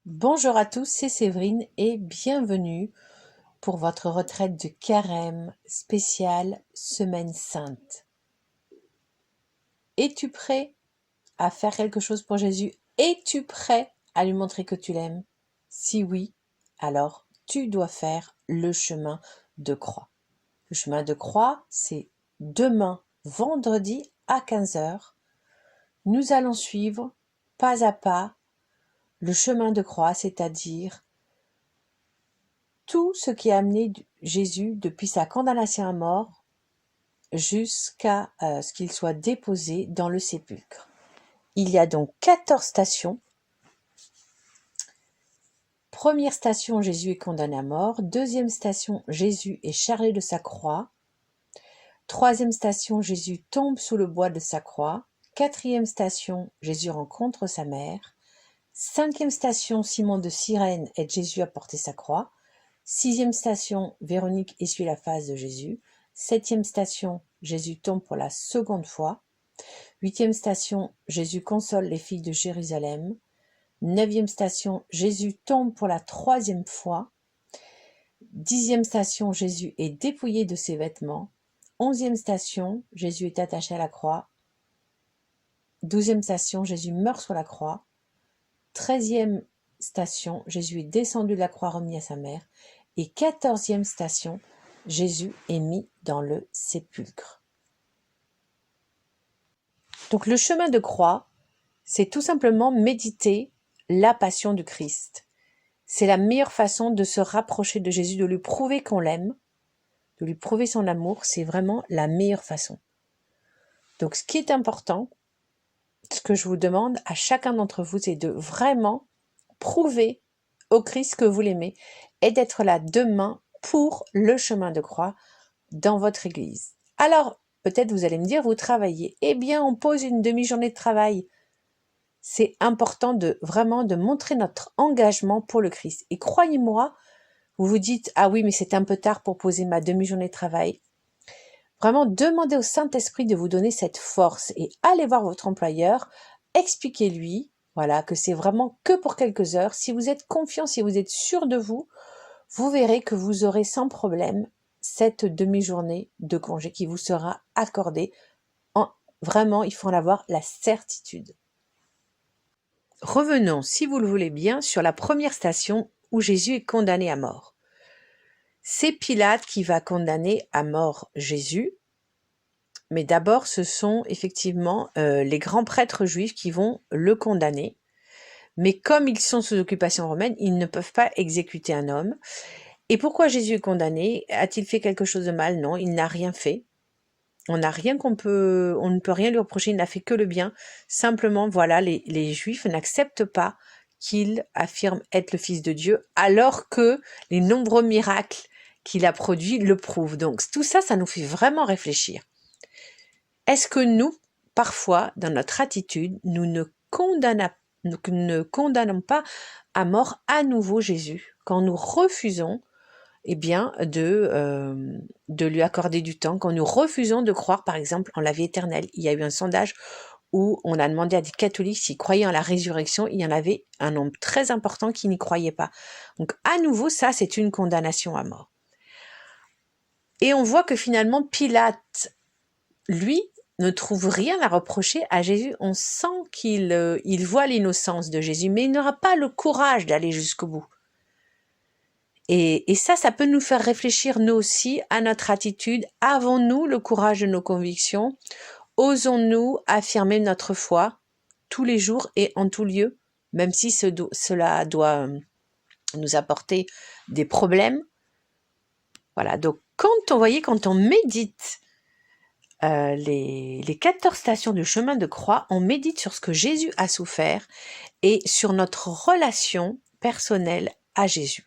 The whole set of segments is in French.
Bonjour à tous, c'est Séverine et bienvenue pour votre retraite de carême spéciale Semaine Sainte. Es-tu prêt à faire quelque chose pour Jésus? Es-tu prêt à lui montrer que tu l'aimes? Si oui, alors tu dois faire le chemin de croix. Le chemin de croix, c'est demain, vendredi à 15 heures. Nous allons suivre pas à pas le chemin de croix, c'est-à-dire tout ce qui a amené Jésus depuis sa condamnation à mort jusqu'à ce qu'il soit déposé dans le sépulcre. Il y a donc 14 stations. Première station, Jésus est condamné à mort. Deuxième station, Jésus est chargé de sa croix. Troisième station, Jésus tombe sous le bois de sa croix. Quatrième station, Jésus rencontre sa mère. Cinquième station, Simon de Cyrène aide Jésus à porter sa croix. Sixième station, Véronique essuie la face de Jésus. Septième station, Jésus tombe pour la seconde fois. Huitième station, Jésus console les filles de Jérusalem. Neuvième station, Jésus tombe pour la troisième fois. Dixième station, Jésus est dépouillé de ses vêtements. Onzième station, Jésus est attaché à la croix. Douzième station, Jésus meurt sur la croix. 13e station, Jésus est descendu de la croix remis à sa mère. Et 14e station, Jésus est mis dans le sépulcre. Donc le chemin de croix, c'est tout simplement méditer la passion du Christ. C'est la meilleure façon de se rapprocher de Jésus, de lui prouver qu'on l'aime, de lui prouver son amour, c'est vraiment la meilleure façon. Donc ce qui est important, ce que je vous demande à chacun d'entre vous, c'est de vraiment prouver au Christ que vous l'aimez et d'être là demain pour le chemin de croix dans votre église. Alors, peut-être vous allez me dire, vous travaillez. Eh bien, on pose une demi-journée de travail. C'est important de vraiment de montrer notre engagement pour le Christ. Et croyez-moi, vous vous dites, ah oui, mais c'est un peu tard pour poser ma demi-journée de travail. Vraiment, demandez au Saint-Esprit de vous donner cette force et allez voir votre employeur, expliquez-lui, voilà, que c'est vraiment que pour quelques heures. Si vous êtes confiant, si vous êtes sûr de vous, vous verrez que vous aurez sans problème cette demi-journée de congé qui vous sera accordée. Vraiment, il faut en avoir la certitude. Revenons, si vous le voulez bien, sur la première station où Jésus est condamné à mort. C'est Pilate qui va condamner à mort Jésus, mais d'abord ce sont effectivement les grands prêtres juifs qui vont le condamner. Mais comme ils sont sous occupation romaine, ils ne peuvent pas exécuter un homme. Et pourquoi Jésus est condamné? A-t-il fait quelque chose de mal? Non, il n'a rien fait. On ne peut rien lui reprocher, il n'a fait que le bien. Simplement, voilà, les Juifs n'acceptent pas qu'il affirme être le Fils de Dieu, alors que les nombreux miracles qu'il a produits le prouvent. Donc tout ça, ça nous fait vraiment réfléchir. Est-ce que nous, parfois, dans notre attitude, nous ne condamnons pas à mort à nouveau Jésus, quand nous refusons de lui accorder du temps, quand nous refusons de croire par exemple en la vie éternelle? Il y a eu un sondage où on a demandé à des catholiques s'ils croyaient en la résurrection, il y en avait un nombre très important qui n'y croyaient pas. Donc à nouveau, ça c'est une condamnation à mort. Et on voit que finalement Pilate, lui, ne trouve rien à reprocher à Jésus. On sent qu'il voit l'innocence de Jésus, mais il n'aura pas le courage d'aller jusqu'au bout. Et ça peut nous faire réfléchir nous aussi à notre attitude. Avons-nous le courage de nos convictions? Osons-nous affirmer notre foi tous les jours et en tout lieu, même si cela doit nous apporter des problèmes? Voilà, donc quand on médite les 14 stations du chemin de croix, on médite sur ce que Jésus a souffert et sur notre relation personnelle à Jésus.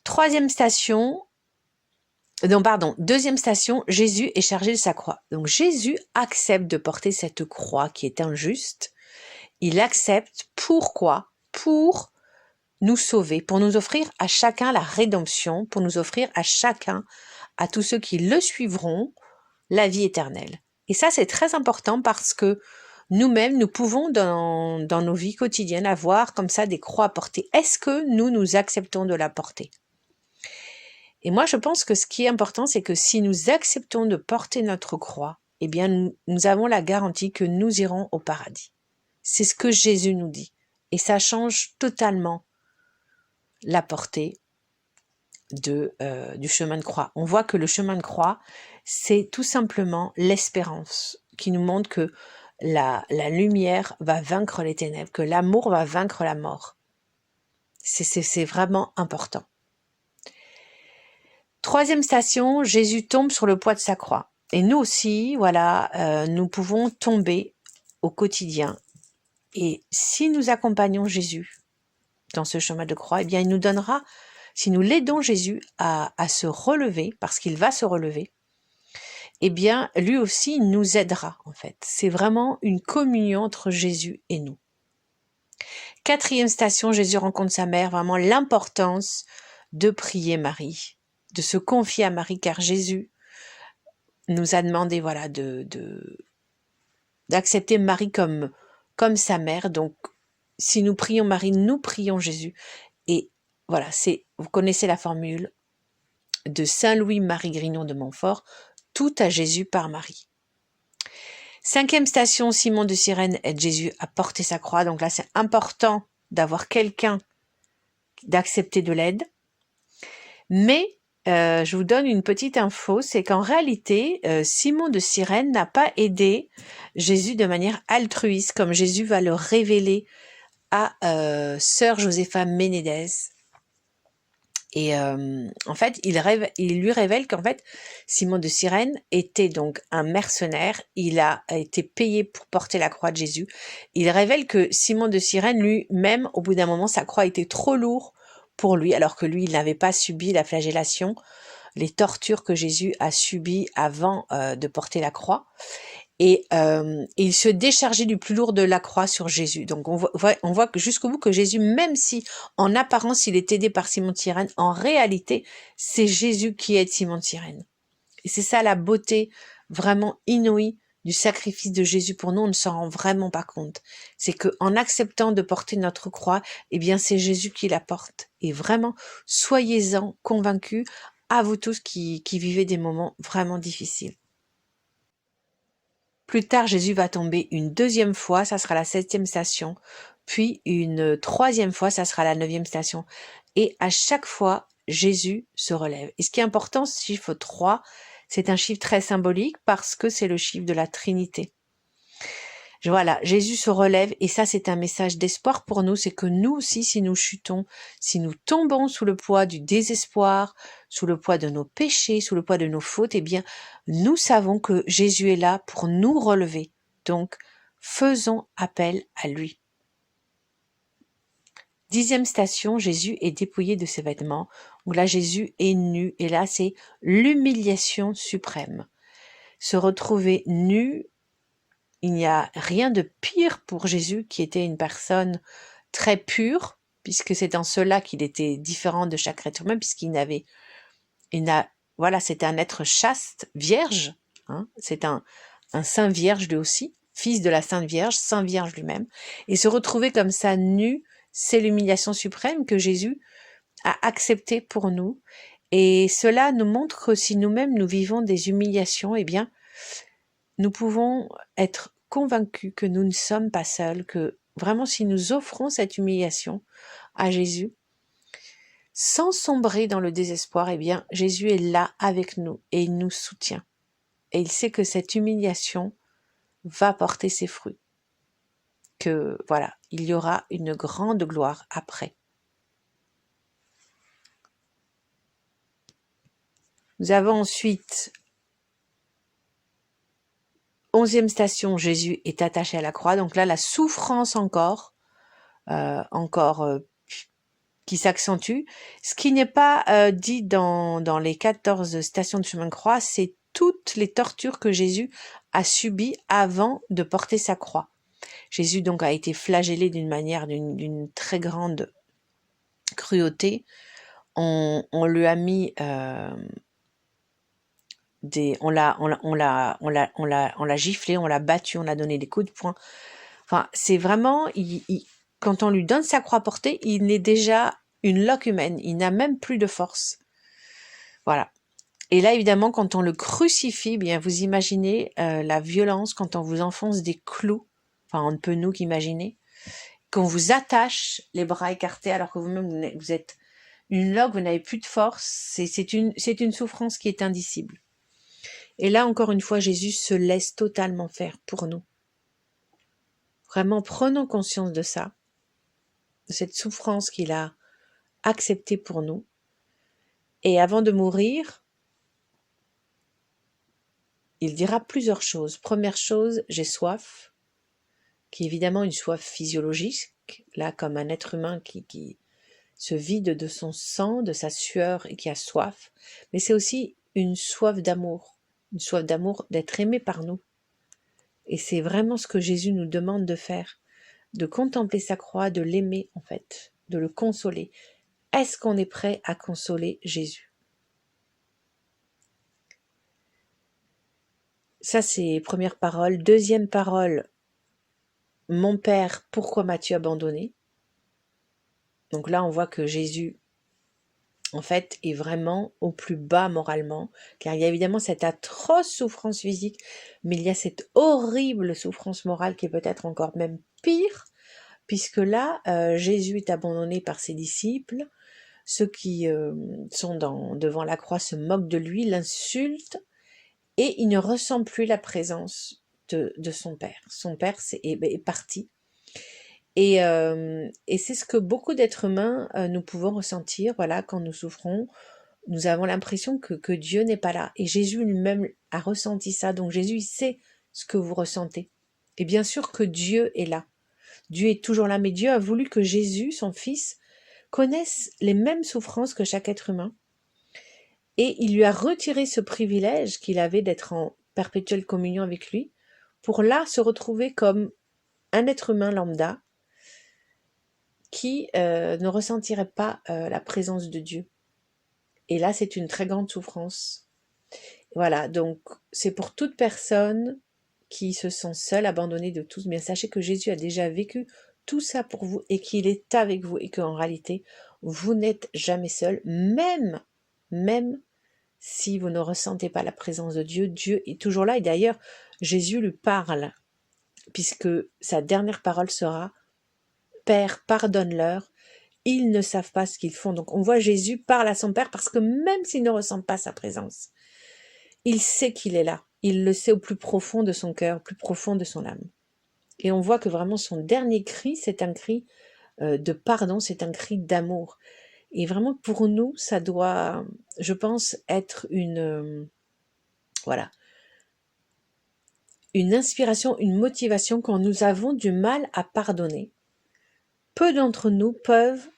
Deuxième station, Jésus est chargé de sa croix. Donc Jésus accepte de porter cette croix qui est injuste. Il accepte, pourquoi? Pour nous sauver, pour nous offrir à chacun la rédemption, pour nous offrir à chacun, à tous ceux qui le suivront, la vie éternelle. Et ça, c'est très important parce que nous-mêmes, nous pouvons dans nos vies quotidiennes avoir comme ça des croix à porter. Est-ce que nous acceptons de la porter? Et moi, je pense que ce qui est important, c'est que si nous acceptons de porter notre croix, eh bien, nous avons la garantie que nous irons au paradis. C'est ce que Jésus nous dit. Et ça change totalement la portée du chemin de croix. On voit que le chemin de croix, c'est tout simplement l'espérance qui nous montre que la lumière va vaincre les ténèbres, que l'amour va vaincre la mort. C'est vraiment important. Troisième station, Jésus tombe sur le poids de sa croix. Et nous aussi, voilà, nous pouvons tomber au quotidien. Et si nous accompagnons Jésus dans ce chemin de croix, eh bien, il nous donnera, si nous l'aidons Jésus à se relever, parce qu'il va se relever, eh bien, lui aussi, il nous aidera, en fait. C'est vraiment une communion entre Jésus et nous. Quatrième station, Jésus rencontre sa mère, vraiment l'importance de prier Marie, de se confier à Marie, car Jésus nous a demandé, voilà, d'accepter Marie comme sa mère. Donc, si nous prions Marie, nous prions Jésus. Et voilà, vous connaissez la formule de Saint Louis-Marie Grignon de Montfort, tout à Jésus par Marie. Cinquième station, Simon de Cyrène aide Jésus à porter sa croix. Donc là, c'est important d'avoir quelqu'un, d'accepter de l'aide. Mais je vous donne une petite info, c'est qu'en réalité, Simon de Cyrène n'a pas aidé Jésus de manière altruiste, comme Jésus va le révéler à sœur Josépha Ménédez. Et en fait, il lui révèle qu'en fait, Simon de Cyrène était donc un mercenaire. Il a été payé pour porter la croix de Jésus. Il révèle que Simon de Cyrène lui-même, au bout d'un moment, sa croix était trop lourde pour lui, alors que lui, il n'avait pas subi la flagellation, les tortures que Jésus a subies avant de porter la croix. Et il se déchargeait du plus lourd de la croix sur Jésus. Donc on voit que jusqu'au bout que Jésus, même si en apparence il est aidé par Simon de Cyrène, en réalité c'est Jésus qui aide Simon de Cyrène. Et c'est ça la beauté vraiment inouïe du sacrifice de Jésus pour nous, on ne s'en rend vraiment pas compte. C'est que en acceptant de porter notre croix, eh bien c'est Jésus qui la porte. Et vraiment, soyez-en convaincus, à vous tous qui vivez des moments vraiment difficiles. Plus tard, Jésus va tomber une deuxième fois, ça sera la 7e station, puis une 3e fois, ça sera la 9e station. Et à chaque fois, Jésus se relève. Et ce qui est important, ce chiffre 3, c'est un chiffre très symbolique parce que c'est le chiffre de la Trinité. Voilà, Jésus se relève et ça c'est un message d'espoir pour nous, c'est que nous aussi si nous chutons, si nous tombons sous le poids du désespoir, sous le poids de nos péchés, sous le poids de nos fautes, eh bien nous savons que Jésus est là pour nous relever. Donc faisons appel à lui. 10e station, Jésus est dépouillé de ses vêtements, où là Jésus est nu et là c'est l'humiliation suprême. Se retrouver nu, il n'y a rien de pire pour Jésus qui était une personne très pure, puisque c'est en cela qu'il était différent de chaque être humain, voilà, c'était un être chaste, vierge, hein, c'est un saint vierge lui aussi, fils de la Sainte Vierge, saint vierge lui-même, et se retrouver comme ça nu, c'est l'humiliation suprême que Jésus a acceptée pour nous, et cela nous montre que si nous-mêmes nous vivons des humiliations, eh bien, nous pouvons être convaincus que nous ne sommes pas seuls, que vraiment si nous offrons cette humiliation à Jésus, sans sombrer dans le désespoir, eh bien Jésus est là avec nous et il nous soutient. Et il sait que cette humiliation va porter ses fruits, que voilà, il y aura une grande gloire après. Nous avons ensuite 11e station, Jésus est attaché à la croix. Donc là, la souffrance encore qui s'accentue. Ce qui n'est pas dit dans les 14 stations de chemin de croix, c'est toutes les tortures que Jésus a subies avant de porter sa croix. Jésus donc a été flagellé d'une très grande cruauté. On lui a mis on l'a giflé, on l'a battu, on a donné des coups de poing. Enfin, c'est vraiment, quand on lui donne sa croix portée, il est déjà une loque humaine. Il n'a même plus de force. Voilà. Et là, évidemment, quand on le crucifie, bien, vous imaginez la violence quand on vous enfonce des clous. Enfin, on ne peut nous qu'imaginer. Qu'on vous attache les bras écartés alors que vous-même, vous êtes une loque, vous n'avez plus de force. C'est une souffrance qui est indicible. Et là, encore une fois, Jésus se laisse totalement faire pour nous. Vraiment, prenons conscience de ça, de cette souffrance qu'il a acceptée pour nous. Et avant de mourir, il dira plusieurs choses. Première chose, j'ai soif, qui est évidemment une soif physiologique, là comme un être humain qui se vide de son sang, de sa sueur et qui a soif. Mais c'est aussi une soif d'amour d'être aimé par nous. Et c'est vraiment ce que Jésus nous demande de faire, de contempler sa croix, de l'aimer en fait, de le consoler. Est-ce qu'on est prêt à consoler Jésus? Ça, c'est première parole. Deuxième parole, mon Père, pourquoi m'as-tu abandonné? Donc là, on voit que Jésus, en fait, est vraiment au plus bas moralement, car il y a évidemment cette atroce souffrance physique, mais il y a cette horrible souffrance morale qui est peut-être encore même pire, puisque là, Jésus est abandonné par ses disciples, ceux qui sont devant la croix se moquent de lui, l'insultent, et il ne ressent plus la présence de son Père. Son Père est parti. Et c'est ce que beaucoup d'êtres humains nous pouvons ressentir, voilà, quand nous souffrons. Nous avons l'impression que Dieu n'est pas là. Et Jésus lui-même a ressenti ça. Donc Jésus, il sait ce que vous ressentez. Et bien sûr que Dieu est là. Dieu est toujours là. Mais Dieu a voulu que Jésus, son Fils, connaisse les mêmes souffrances que chaque être humain. Et il lui a retiré ce privilège qu'il avait d'être en perpétuelle communion avec lui, pour là se retrouver comme un être humain lambda qui ne ressentirait pas la présence de Dieu. Et là, c'est une très grande souffrance. Voilà, donc c'est pour toute personne qui se sent seule, abandonnée de tous. Bien, sachez que Jésus a déjà vécu tout ça pour vous et qu'il est avec vous et qu'en réalité, vous n'êtes jamais seul, même si vous ne ressentez pas la présence de Dieu. Dieu est toujours là et d'ailleurs, Jésus lui parle, puisque sa dernière parole sera « Père, pardonne-leur, ils ne savent pas ce qu'ils font ». Donc on voit Jésus parle à son Père parce que même s'il ne ressent pas sa présence, il sait qu'il est là. Il le sait au plus profond de son cœur, au plus profond de son âme. Et on voit que vraiment son dernier cri, c'est un cri de pardon, c'est un cri d'amour. Et vraiment pour nous, ça doit, je pense, être voilà, une inspiration, une motivation quand nous avons du mal à pardonner. Peu d'entre nous peuvent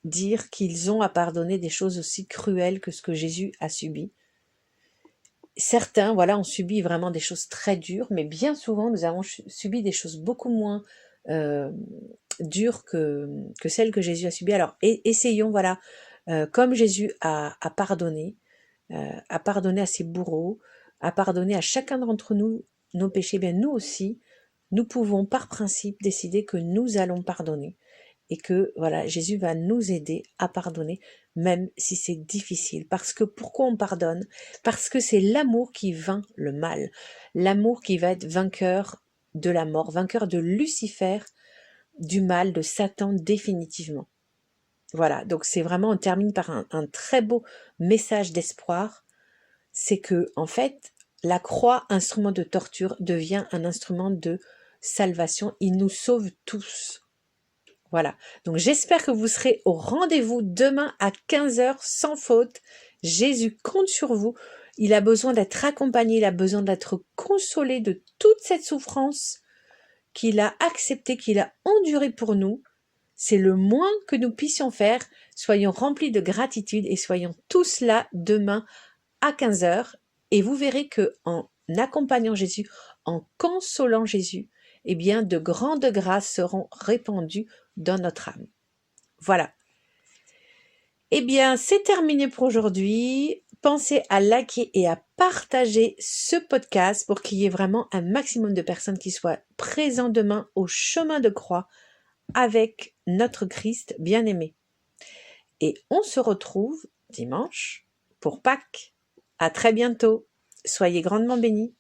dire qu'ils ont à pardonner des choses aussi cruelles que ce que Jésus a subi. Certains, voilà, ont subi vraiment des choses très dures, mais bien souvent, nous avons subi des choses beaucoup moins dures que celles que Jésus a subies. Alors, essayons, voilà, comme Jésus a pardonné à ses bourreaux, à pardonner à chacun d'entre nous nos péchés, bien nous aussi, nous pouvons par principe décider que nous allons pardonner et que voilà, Jésus va nous aider à pardonner même si c'est difficile. Parce que pourquoi on pardonne? Parce que c'est l'amour qui vainc le mal, l'amour qui va être vainqueur de la mort, vainqueur de Lucifer, du mal, de Satan définitivement. Voilà, donc c'est vraiment, on termine par un très beau message d'espoir, c'est que en fait, la croix, instrument de torture, devient un instrument de salvation. Il nous sauve tous. Voilà, donc j'espère que vous serez au rendez-vous demain à 15h sans faute. Jésus compte sur vous. Il a besoin d'être accompagné, il a besoin d'être consolé de toute cette souffrance qu'il a acceptée, qu'il a endurée pour nous. C'est le moins que nous puissions faire. Soyons remplis de gratitude et soyons tous là demain à 15h. Et vous verrez que en accompagnant Jésus, en consolant Jésus, eh bien, de grandes grâces seront répandues dans notre âme. Voilà. Eh bien, c'est terminé pour aujourd'hui. Pensez à liker et à partager ce podcast pour qu'il y ait vraiment un maximum de personnes qui soient présentes demain au chemin de croix avec notre Christ bien-aimé. Et on se retrouve dimanche pour Pâques. À très bientôt. Soyez grandement bénis.